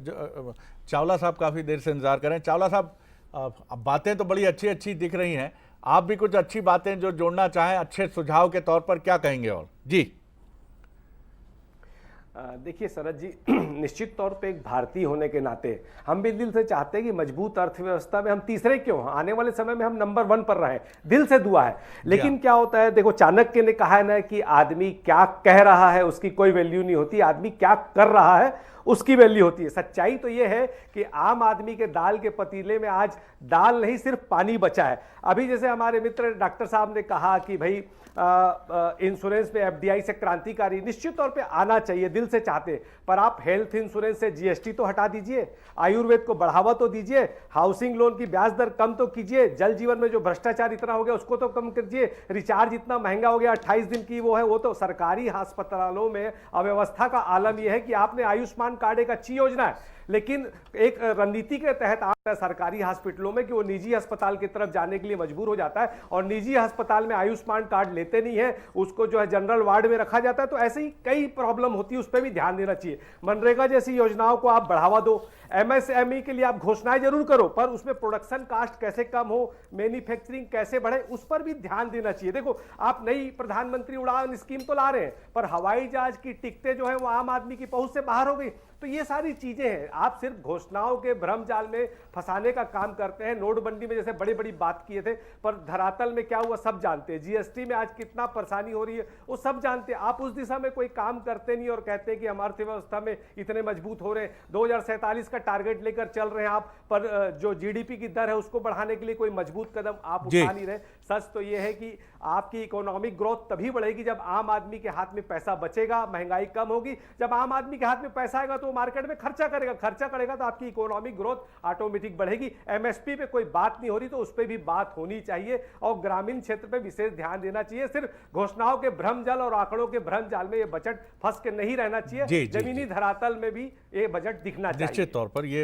चावला साहब काफ़ी देर से इंतजार करें। चावला साहब, अब बातें तो बड़ी अच्छी अच्छी दिख रही हैं, आप भी कुछ अच्छी बातें जो जोड़ना चाहें अच्छे सुझाव के तौर पर क्या कहेंगे? और जी देखिए शरद जी, निश्चित तौर पे एक भारतीय होने के नाते हम भी दिल से चाहते हैं कि मजबूत अर्थव्यवस्था में हम तीसरे क्यों, आने वाले समय में हम नंबर 1 पर रहें, दिल से दुआ है। लेकिन क्या होता है, देखो चाणक्य ने कहा है ना कि आदमी क्या कह रहा है उसकी कोई वैल्यू नहीं होती, आदमी क्या कर रहा है उसकी वैल्यू होती है। सच्चाई तो यह है कि आम आदमी के दाल के पतीले में आज दाल नहीं सिर्फ पानी बचा है। अभी जैसे हमारे मित्र डॉक्टर साहब ने कहा कि भाई इंश्योरेंस में एफडीआई से क्रांतिकारी निश्चित तौर पे आना चाहिए, दिल से चाहते, पर आप हेल्थ इंश्योरेंस से जीएसटी तो हटा दीजिए, आयुर्वेद को बढ़ावा तो दीजिए, हाउसिंग लोन की ब्याज दर कम तो कीजिए, जल जीवन में जो भ्रष्टाचार इतना हो गया उसको तो कम कीजिए, रिचार्ज इतना महंगा हो गया 28 दिन की वो है, वो तो सरकारी अस्पतालों में अव्यवस्था का आलम यह है कि आपने आयुष्मान कार्ड एक अच्छी योजना है, लेकिन एक रणनीति के तहत आता है सरकारी हॉस्पिटलों में कि वो निजी अस्पताल की तरफ जाने के लिए मजबूर हो जाता है और निजी अस्पताल में आयुष्मान कार्ड लेते नहीं है, उसको जो है जनरल वार्ड में रखा जाता है। तो ऐसे ही कई प्रॉब्लम होती है, उस पर भी ध्यान देना चाहिए। मनरेगा जैसी योजनाओं को आप बढ़ावा दो, एमएसएमई के लिए आप घोषणाएं जरूर करो, पर उसमें प्रोडक्शन कास्ट कैसे कम हो, मैन्युफैक्चरिंग कैसे बढ़े, उस पर भी ध्यान देना चाहिए। देखो आप नई प्रधानमंत्री उड़ान स्कीम तो ला रहे हैं, पर हवाई जहाज की टिकटें जो है वो आम आदमी की पहुंच से बाहर हो गई। तो ये सारी चीजें हैं, आप सिर्फ घोषणाओं के भ्रम जाल में फंसाने का काम करते हैं। नोटबंदी में जैसे बड़ी बड़ी बात किए थे, पर धरातल में क्या हुआ सब जानते हैं। जीएसटी में आज कितना परेशानी हो रही है वो सब जानते हैं। आप उस दिशा में कोई काम करते नहीं और कहते हैं कि हम अर्थव्यवस्था में इतने मजबूत हो रहे हैं, 2047 का टारगेट लेकर चल रहे हैं आप, पर जो जीडीपी की दर है उसको बढ़ाने के लिए कोई मजबूत कदम आप उठा नहीं रहे। सच तो यह है कि आपकी इकोनॉमिक ग्रोथ तभी बढ़ेगी जब आम आदमी के हाथ में पैसा बचेगा, महंगाई कम होगी। जब आम आदमी के हाथ में पैसा आएगा तो मार्केट में खर्चा करेगा तो आपकी इकोनॉमिक ग्रोथ ऑटोमेटिक बढ़ेगी। एमएसपी पे कोई बात नहीं हो रही तो उस पर भी बात होनी चाहिए और ग्रामीण क्षेत्र पे विशेष ध्यान देना चाहिए। सिर्फ घोषणाओं के भ्रम जाल और आंकड़ों के भ्रम जाल में ये बजट फंस के नहीं रहना चाहिए, जमीनी धरातल में भी ये बजट दिखना चाहिए। निश्चित तौर पर ये